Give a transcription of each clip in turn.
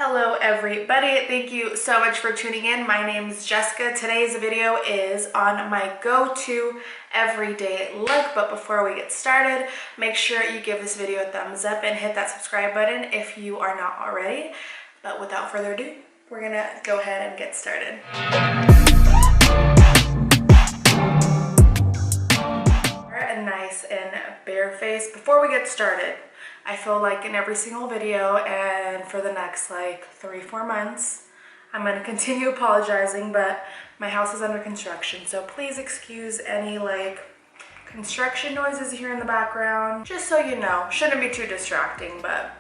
Hello everybody, thank you so much for tuning in. My name is Jessica. Today's video is on my go-to everyday look, but before we get started, make sure you give this video a thumbs up and hit that subscribe button if you are not already. But without further ado, we're gonna go ahead and get started. A nice and bare face. Before we get started, I feel like in every single video and for the next like 3-4 months, I'm going to continue apologizing, but my house is under construction, so please excuse any like construction noises you hear in the background. Just so you know, shouldn't be too distracting, but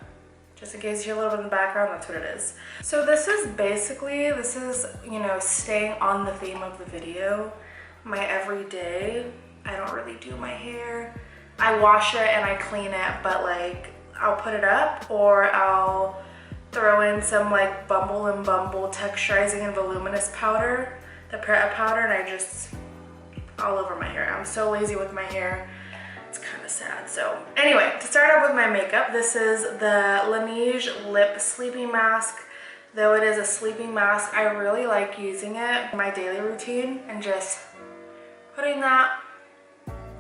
just in case you hear a little bit in the background, that's what it is. So this is basically, you know, staying on the theme of the video, my everyday. I don't really do my hair. I wash it and I clean it, but like I'll put it up or I'll throw in some like Bumble and Bumble texturizing and voluminous powder, the powder, and I just all over my hair. I'm so lazy with my hair. It's kind of sad. So anyway, to start off with my makeup, this is the Laneige Lip Sleeping Mask. Though it is a sleeping mask, I really like using it in my daily routine and just putting that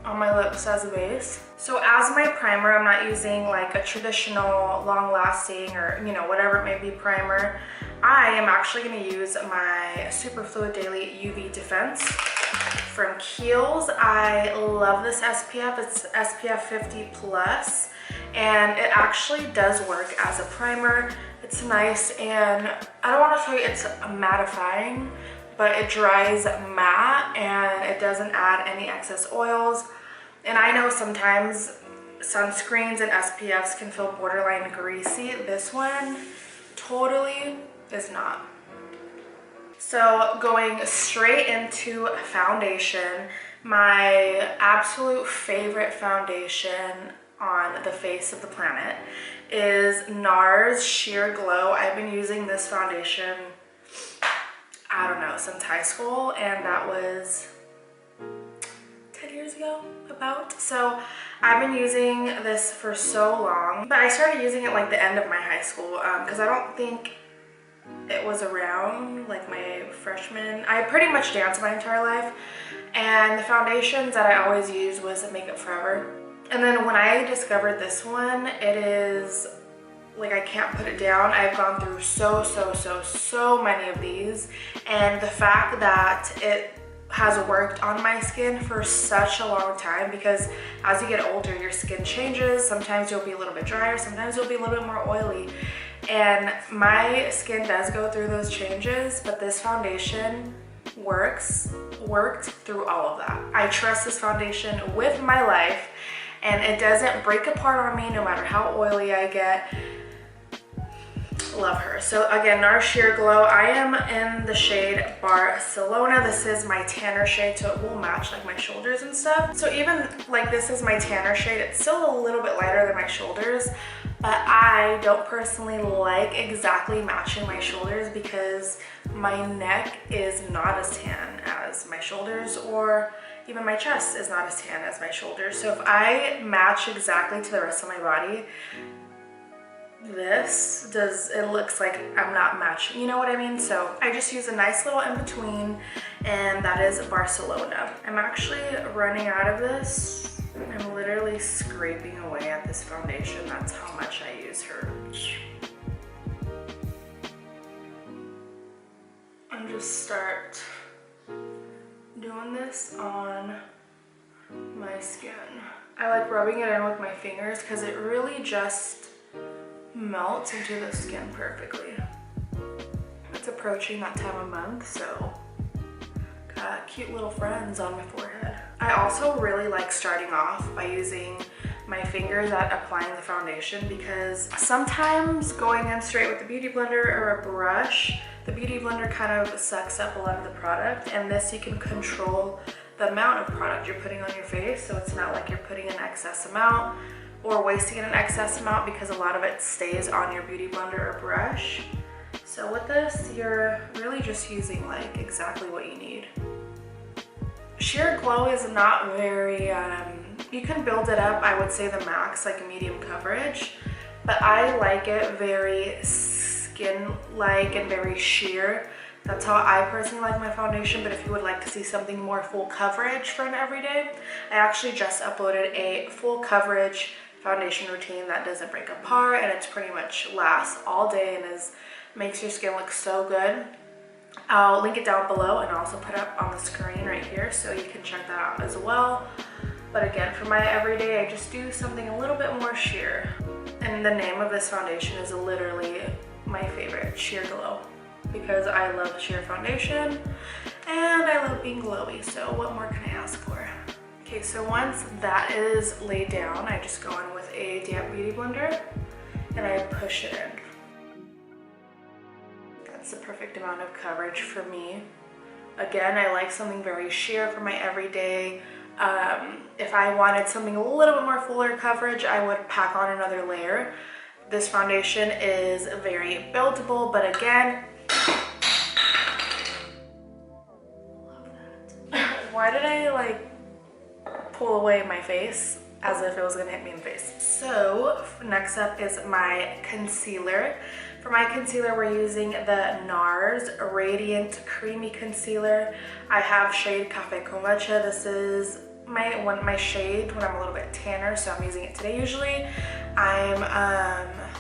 on my lips as a base. So as my primer, I'm not using like a traditional long-lasting or, you know, whatever it may be primer. I am actually going to use my Superfluid Daily UV Defense from Kiehl's. I love this SPF. It's SPF 50 plus, and it actually does work as a primer. It's nice, and I don't want to tell you it's mattifying, but it dries matte and it doesn't add any excess oils. And I know sometimes sunscreens and SPFs can feel borderline greasy. This one totally is not. So going straight into foundation, my absolute favorite foundation on the face of the planet is NARS Sheer Glow. I've been using this foundation, I don't know, since high school, and that was 10 years ago about. So I've been using this for so long, but I started using it like the end of my high school because I don't think it was around like my freshman. I pretty much danced my entire life, and the foundations that I always used was Makeup Forever. And then when I discovered this one, it is like I can't put it down. I've gone through so many of these, and the fact that it has worked on my skin for such a long time, because as you get older your skin changes. Sometimes you'll be a little bit drier, sometimes you'll be a little bit more oily, and my skin does go through those changes, but this foundation worked through all of that. I trust this foundation with my life, and it doesn't break apart on me no matter how oily I get. Love her. So again, NARS Sheer Glow. I am in the shade Barcelona. This is my tanner shade, so it will match like my shoulders and stuff. So even like this is my tanner shade, it's still a little bit lighter than my shoulders, but I don't personally like exactly matching my shoulders because my neck is not as tan as my shoulders, or even my chest is not as tan as my shoulders. So if I match exactly to the rest of my body, it looks like I'm not matching, you know what I mean? So I just use a nice little in between, and that is Barcelona. I'm actually running out of this. I'm literally scraping away at this foundation. That's how much I use her. And just start doing this on my skin. I like rubbing it in with my fingers because it really just melts into the skin perfectly. It's approaching that time of month, so got cute little friends on my forehead. I also really like starting off by using my fingers at applying the foundation, because sometimes going in straight with the beauty blender or a brush, the beauty blender kind of sucks up a lot of the product, and this you can control the amount of product you're putting on your face, so it's not like you're putting an excess amount or wasting an excess amount, because a lot of it stays on your beauty blender or brush. So with this, you're really just using like exactly what you need. Sheer Glow is not very, you can build it up, I would say the max, like medium coverage, but I like it very skin-like and very sheer. That's how I personally like my foundation, but if you would like to see something more full coverage for an everyday, I actually just uploaded a full coverage foundation routine that doesn't break apart, and it's pretty much lasts all day and makes your skin look so good. I'll link it down below and also put it up on the screen right here so you can check that out as well. But again, for my everyday, I just do something a little bit more sheer. And the name of this foundation is literally my favorite, Sheer Glow, because I love sheer foundation and I love being glowy, so what more can I ask for? Okay, so once that is laid down, I just go in with a damp beauty blender and I push it in. That's the perfect amount of coverage for me. Again, I like something very sheer for my everyday. If I wanted something a little bit more fuller coverage, I would pack on another layer. This foundation is very buildable, but again, love that. Why did I like pull away my face as if it was gonna hit me in the face? So next up is my concealer. For my concealer, we're using the NARS Radiant Creamy Concealer. I have shade Café con Leche. This is my shade when I'm a little bit tanner, so I'm using it today usually. I'm,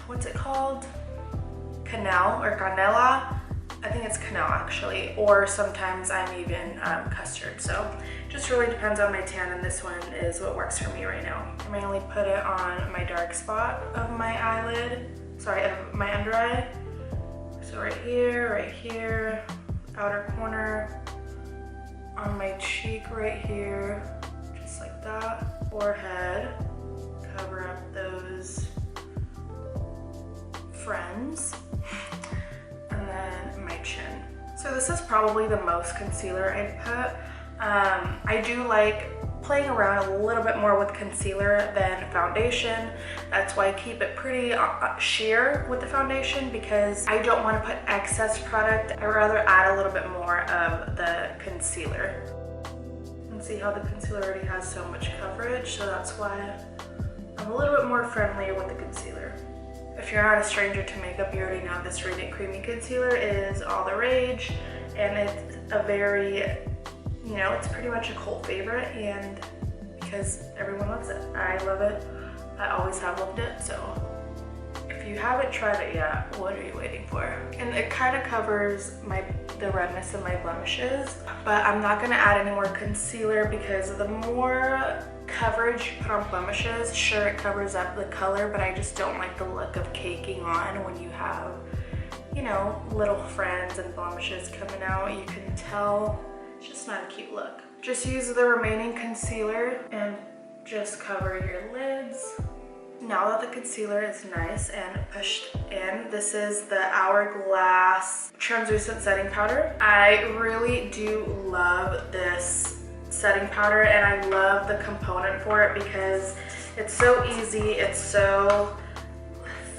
what's it called? Canela or Canela. I think it's Canela actually, or sometimes I'm even custard. So just really depends on my tan, and this one is what works for me right now. I mainly put it on my dark spot of my eyelid, sorry, of my under eye. So right here, outer corner, on my cheek right here, just like that. Forehead, cover up those friends. And then my chin. So this is probably the most concealer I put. I do like playing around a little bit more with concealer than foundation. That's why I keep it pretty sheer with the foundation, because I don't want to put excess product. I'd rather add a little bit more of the concealer. And see how the concealer already has so much coverage, so that's why I'm a little bit more friendly with the concealer. If you're not a stranger to makeup, you already know this Radiant Creamy Concealer is all the rage, and it's a very, you know, it's pretty much a cult favorite, and because everyone loves it. I love it. I always have loved it, so if you haven't tried it yet, what are you waiting for? And it kind of covers the redness of my blemishes, but I'm not gonna add any more concealer because the more coverage you put on blemishes, sure, it covers up the color, but I just don't like the look of caking on when you have, you know, little friends and blemishes coming out. You can tell it's just not a cute look. Just use the remaining concealer and just cover your lids. Now that the concealer is nice and pushed in, this is the Hourglass Translucent Setting Powder. I really do love this setting powder, and I love the component for it because it's so easy, it's so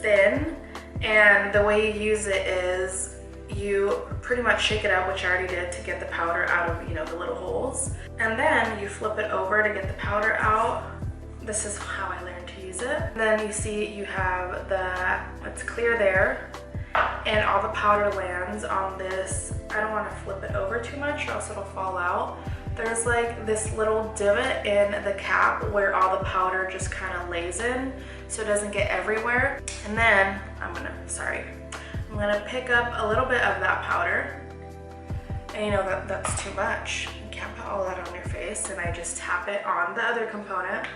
thin, and the way you use it is you pretty much shake it out, which I already did, to get the powder out of, you know, the little holes, and then you flip it over to get the powder out. This is how I learned to use it. And then you see you have it's clear there, and all the powder lands on this. I don't want to flip it over too much or else it'll fall out. There's like this little divot in the cap where all the powder just kind of lays in so it doesn't get everywhere. And then I'm gonna pick up a little bit of that powder, and you know that's too much. You can't put all that on your face, and I just tap it on the other component.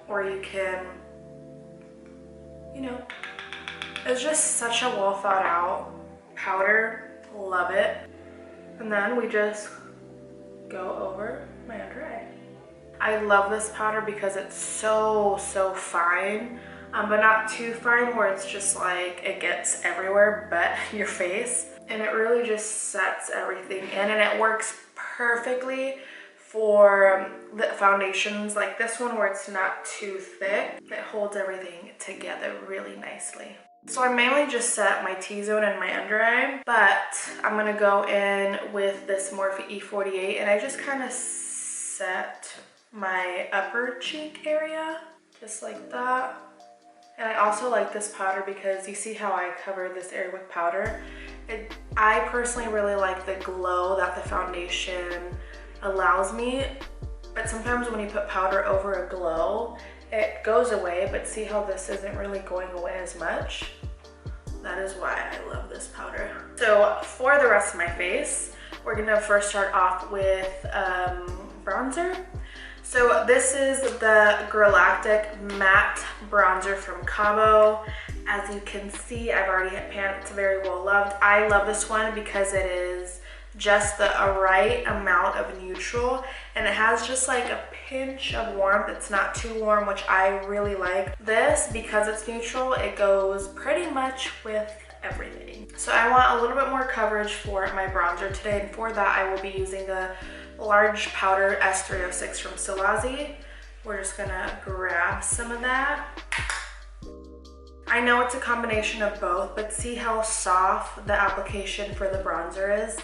Or you can, you know, it's just such a well thought out powder, love it. And then we just go over my under eye. I love this powder because it's so fine, but not too fine where it's just like it gets everywhere but your face. And it really just sets everything in, and it works perfectly for the foundations like this one where it's not too thick. It holds everything together really nicely. So I mainly just set my T-zone and my under eye, but I'm gonna go in with this Morphe E48, and I just kind of set my upper cheek area just like that. And I also like this powder because you see how I covered this area with powder. I personally really like the glow that the foundation allows me, but sometimes when you put powder over a glow, it goes away, but see how this isn't really going away as much? That is why I love this powder. So for the rest of my face, we're gonna first start off with bronzer. So this is the Girlactik matte bronzer from CABO. As you can see, I've already hit pan, it's very well loved. I love this one because it is just the right amount of neutral, and it has just like a pinch of warmth. It's not too warm, which I really like. This, because it's neutral, it goes pretty much with everything. So I want a little bit more coverage for my bronzer today, and for that I will be using the large powder S306 from Stilazzi. We're just gonna grab some of that. I know it's a combination of both, but see how soft the application for the bronzer is?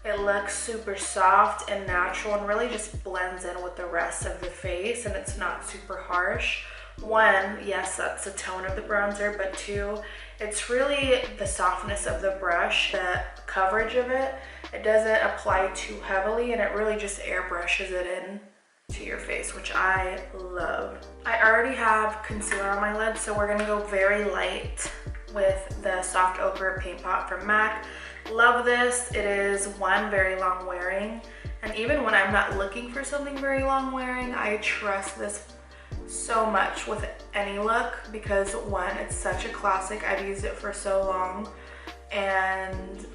It looks super soft and natural and really just blends in with the rest of the face, and it's not super harsh. One, yes, that's the tone of the bronzer, but two, it's really the softness of the brush, the coverage of it. It doesn't apply too heavily, and it really just airbrushes it in to your face, which I love. I already have concealer on my lids, so we're gonna go very light with the Soft Ochre Paint Pot from MAC. Love this. It is one, very long wearing, and even when I'm not looking for something very long wearing, I trust this so much with any look because one, it's such a classic. I've used it for so long and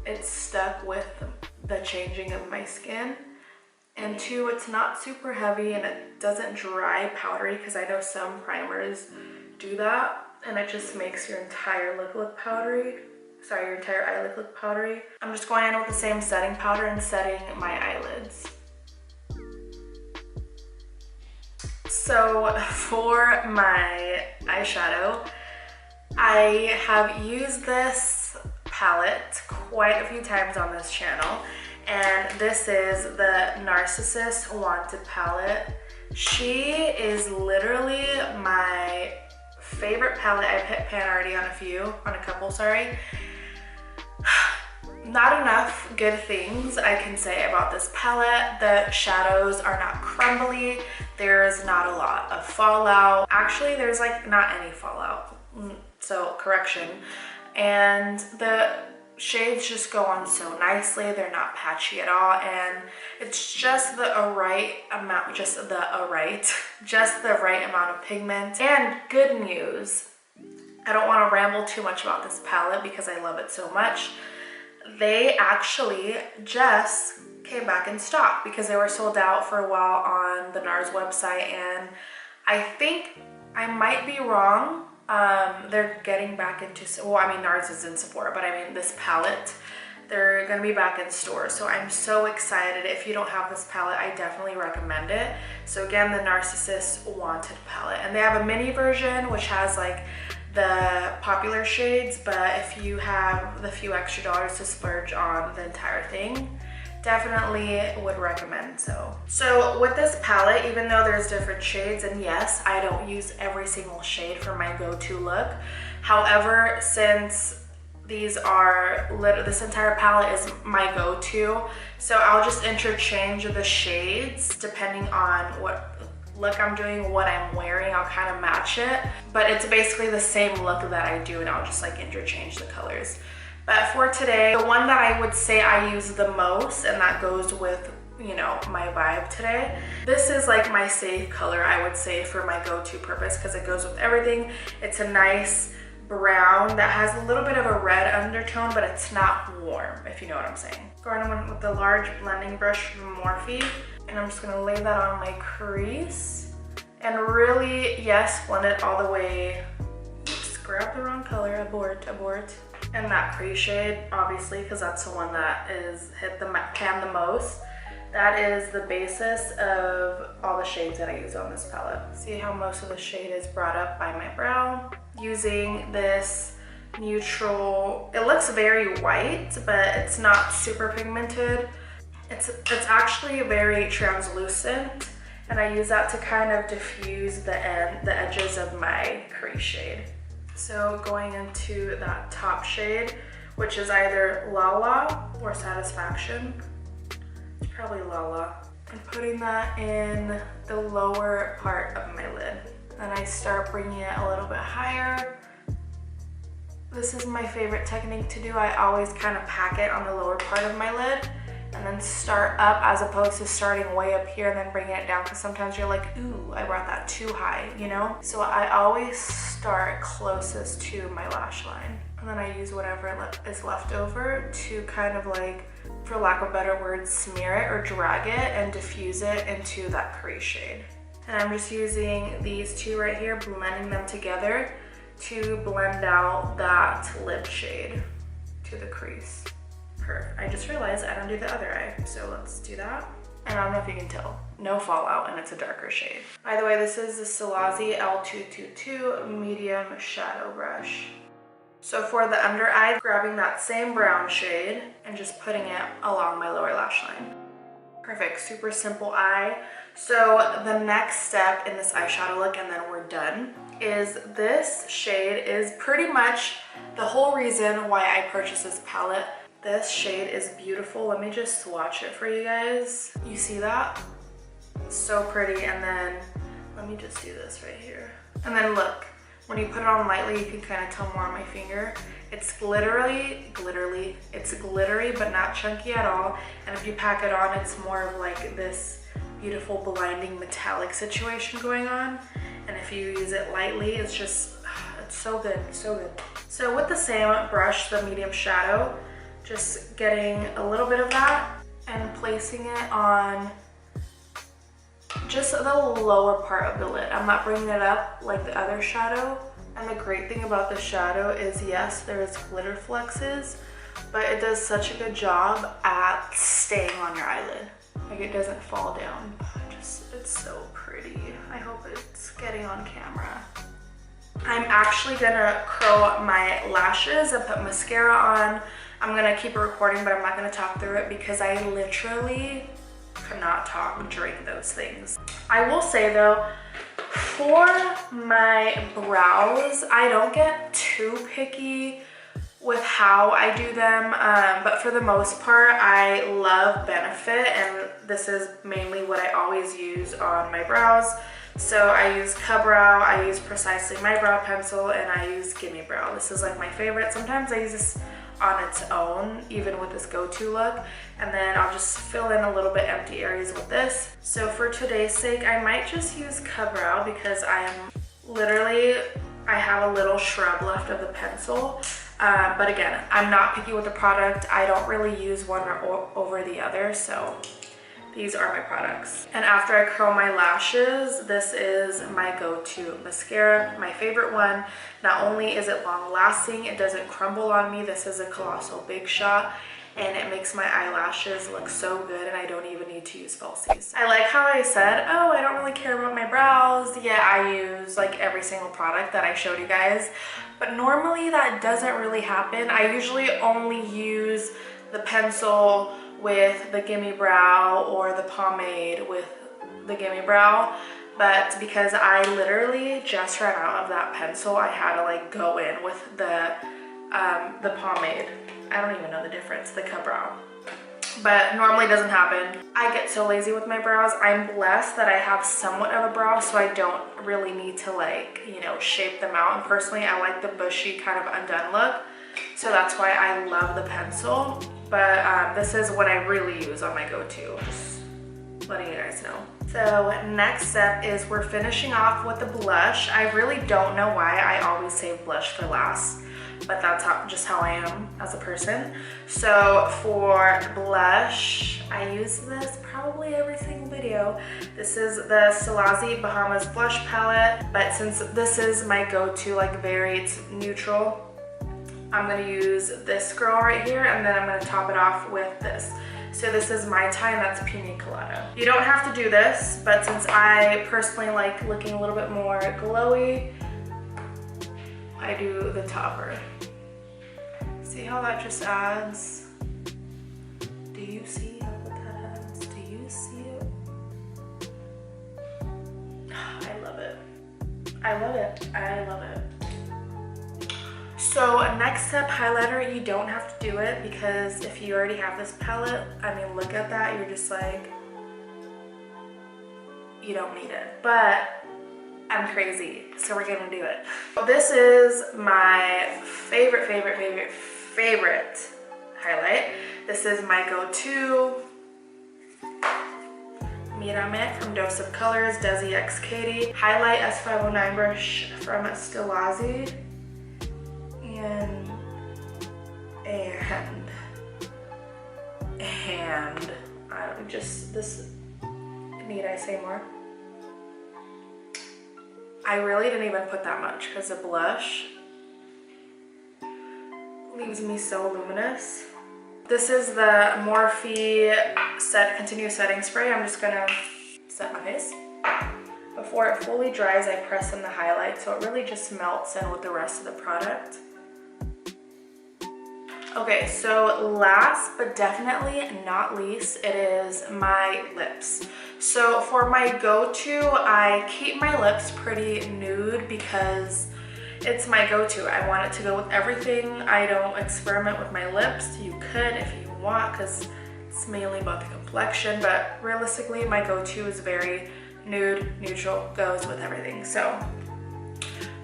it's stuck with the changing of my skin. And two, it's not super heavy and it doesn't dry powdery, because I know some primers do that and it just makes your entire look powdery. Sorry, your entire eye look powdery. I'm just going in with the same setting powder and setting my eyelids. So for my eyeshadow, I have used this palette quite a few times on this channel, and this is the Narcissus Wanted palette. She is literally my favorite palette. I've hit pan already on a couple, sorry. Not enough good things I can say about this palette. The shadows are not crumbly. There's not a lot of fallout. Actually, there's like not any fallout. So correction. And the shades just go on so nicely. They're not patchy at all. And it's just the right amount, just the right amount of pigment. And good news, I don't want to ramble too much about this palette because I love it so much. They actually just came back in stock because they were sold out for a while on the NARS website, and I think I might be wrong. They're getting back into, well, I mean, NARS is in Sephora, but I mean this palette, they're gonna be back in store. So I'm so excited. If you don't have this palette, I definitely recommend it. So again, the Narcissus Wanted palette, and they have a mini version which has like the popular shades, but if you have the few extra dollars to splurge on the entire thing, definitely would recommend. So with this palette, even though there's different shades, and yes, I don't use every single shade for my go-to look. However, since these are this entire palette is my go-to, so I'll just interchange the shades depending on what look I'm doing, what I'm wearing. I'll kind of match it, but it's basically the same look that I do, and I'll just like interchange the colors. But for today, the one that I would say I use the most, and that goes with, you know, my vibe today, this is like my safe color, I would say, for my go-to purpose, because it goes with everything. It's a nice brown that has a little bit of a red undertone, but it's not warm, if you know what I'm saying. Going in with the large blending brush from Morphe, and I'm just gonna lay that on my crease and really, yes, blend it all the way. Just grab the wrong color, abort. And that crease shade, obviously, because that's the one that is hit the pan the most. That is the basis of all the shades that I use on this palette. See how most of the shade is brought up by my brow. Using this neutral, it looks very white, but it's not super pigmented. It's actually very translucent, and I use that to kind of diffuse the edges of my crease shade. So going into that top shade, which is either Lala or Satisfaction. It's probably Lala. And putting that in the lower part of my lid. And I start bringing it a little bit higher. This is my favorite technique to do. I always kind of pack it on the lower part of my lid and then start up as opposed to starting way up here and then bringing it down, because sometimes you're like, ooh, I brought that too high, you know? So I always start closest to my lash line. And then I use whatever is left over to kind of like, for lack of a better word, smear it or drag it and diffuse it into that crease shade. And I'm just using these two right here, blending them together to blend out that lip shade to the crease. Perfect. I just realized I don't do the other eye, so let's do that. And I don't know if you can tell, no fallout, and it's a darker shade. By the way, this is the Stilazzi L222 medium shadow brush. So for the under eye, grabbing that same brown shade and just putting it along my lower lash line. Perfect, super simple eye. So the next step in this eyeshadow look, and then we're done, is this shade is pretty much the whole reason why I purchased this palette. This shade is beautiful. Let me just swatch it for you guys. You see that? So pretty. And then let me just do this right here. And then look, when you put it on lightly, you can kind of tell more on my finger. It's it's glittery, but not chunky at all. And if you pack it on, it's more of like this beautiful blinding metallic situation going on. And if you use it lightly, it's just, it's so good, so good. So with the same brush, the medium shadow, just getting a little bit of that and placing it on just the lower part of the lid. I'm not bringing it up like the other shadow. And the great thing about this shadow is, yes, there's glitter flexes, but it does such a good job at staying on your eyelid. Like, it doesn't fall down. It's so pretty. I hope it's getting on camera. I'm actually gonna curl my lashes and put mascara on. I'm gonna keep it recording, but I'm not gonna talk through it because I literally could not talk during those things. I will say though, for my brows, I don't get too picky with how I do them, but for the most part, I love Benefit, and this is mainly what I always use on my brows. So I use CABO, I use Precisely My Brow Pencil, and I use GIMME BROW. This is like my favorite. Sometimes I use this on its own, even with this go-to look, and then I'll just fill in a little bit empty areas with this. So for today's sake, I might just use CABO because I have a little shrub left of the pencil. But again, I'm not picky with the product. I don't really use one over the other, so these are my products. And after I curl my lashes, this is my go-to mascara, my favorite one. Not only is it long lasting, it doesn't crumble on me. This is a Colossal Big Shot, and it makes my eyelashes look so good, and I don't even need to use falsies. I like how I said, oh, I don't really care about my brows. Yeah, I use like every single product that I showed you guys, but normally that doesn't really happen. I usually only use the pencil with the GIMME Brow or the pomade with the GIMME Brow, but because I literally just ran out of that pencil, I had to like go in with the pomade. I don't even know the difference, the CABO. But normally it doesn't happen. I get so lazy with my brows. I'm blessed that I have somewhat of a brow, so I don't really need to like, you know, shape them out. And personally, I like the bushy kind of undone look. So that's why I love the pencil. But this is what I really use on my go-to, just letting you guys know. So next step is we're finishing off with the blush. I really don't know why I always save blush for last, but that's just how I am as a person. So for blush, I use this probably every single video. This is the Stilazzi Bahamas blush palette, but since this is my go-to, like it's neutral, I'm gonna use this girl right here, and then I'm gonna top it off with this. So this is my tie, and that's Pina Colada. You don't have to do this, but since I personally like looking a little bit more glowy, I do the topper. See how that just adds? Do you see how that adds? Do you see it? I love it. I love it. So next step, highlighter. You don't have to do it because if you already have this palette, I mean, look at that. You're just like, you don't need it. But I'm crazy, so we're gonna do it. This is my favorite highlight. This is my go-to Mirame from Dose of Colors, Desi X Katie. Highlight S509 brush from Stilazzi. And I don't just, this, need I say more? I really didn't even put that much because the blush leaves me so luminous. This is the Morphe Continuous Setting Spray. I'm just gonna set my face. Before it fully dries, I press in the highlight so it really just melts in with the rest of the product. Okay, so last but definitely not least, it is my lips. So for my go-to, I keep my lips pretty nude because it's my go-to. I want it to go with everything. I don't experiment with my lips. You could if you want because it's mainly about the complexion, but realistically my go-to is very nude, neutral, goes with everything. So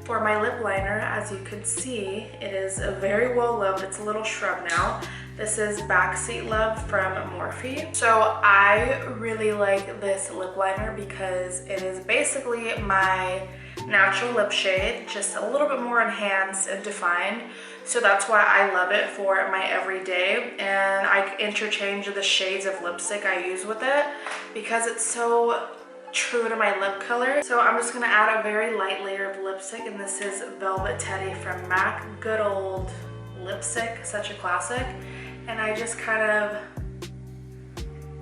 for my lip liner, as you can see, it is a very well loved. It's a little shrub now. This is Backseat Love from Morphe. So I really like this lip liner because it is basically my natural lip shade, just a little bit more enhanced and defined. So that's why I love it for my everyday. And I interchange the shades of lipstick I use with it because it's so true to my lip color. So I'm just gonna add a very light layer of lipstick, and this is Velvet Teddy from MAC. Good old lipstick, such a classic. And I just kind of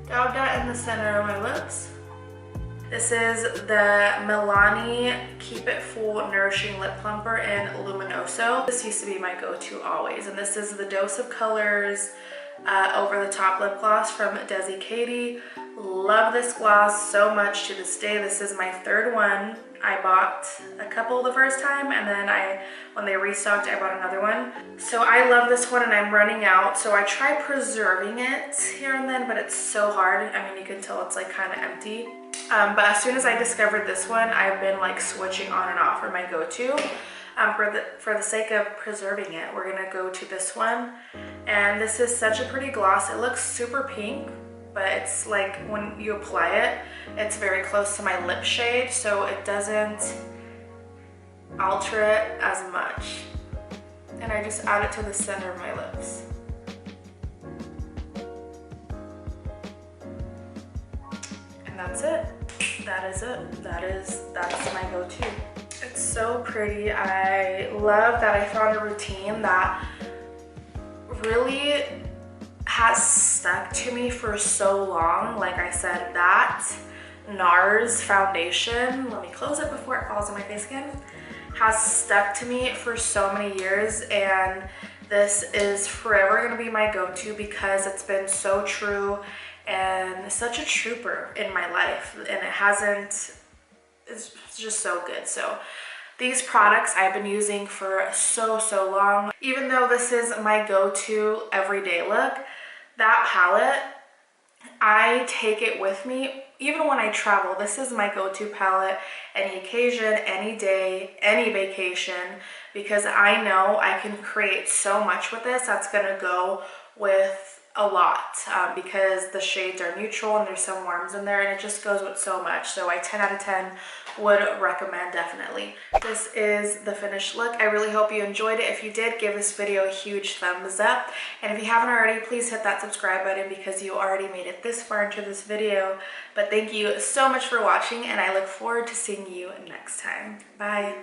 dab that in the center of my lips. This is the MILANI Keep It Full Nourishing Lip Plumper in Luminoso. This used to be my go-to always, and this is the Dose of Colors Over the Top Lip Gloss from Desi Katie. Love this gloss so much to this day. This is my third one. I bought a couple the first time, and then when they restocked, I bought another one. So I love this one, and I'm running out. So I try preserving it here and then, but it's so hard. I mean, you can tell it's like kind of empty. But as soon as I discovered this one, I've been like switching on and off for my go-to. For the sake of preserving it, we're gonna go to this one. And this is such a pretty gloss. It looks super pink, but it's like when you apply it, it's very close to my lip shade, so it doesn't alter it as much. And I just add it to the center of my lips. And that's it. That is it. That's my go-to. It's so pretty. I love that I found a routine that really has stuck to me for so long. Like I said, that NARS foundation, let me close it before it falls on my face again, has stuck to me for so many years, and this is forever gonna be my go-to because it's been so true and such a trooper in my life, and it's just so good. So these products I've been using for so long. Even though this is my go-to everyday look, that palette, I take it with me even when I travel. This is my go-to palette, any occasion, any day, any vacation, because I know I can create so much with this that's gonna go with a lot because the shades are neutral and there's some warms in there, and it just goes with so much. So I 10 out of 10 would recommend, definitely. This is the finished look. I really hope you enjoyed it. If you did, give this video a huge thumbs up, and if you haven't already, please hit that subscribe button because you already made it this far into this video. But thank you so much for watching, and I look forward to seeing you next time. Bye.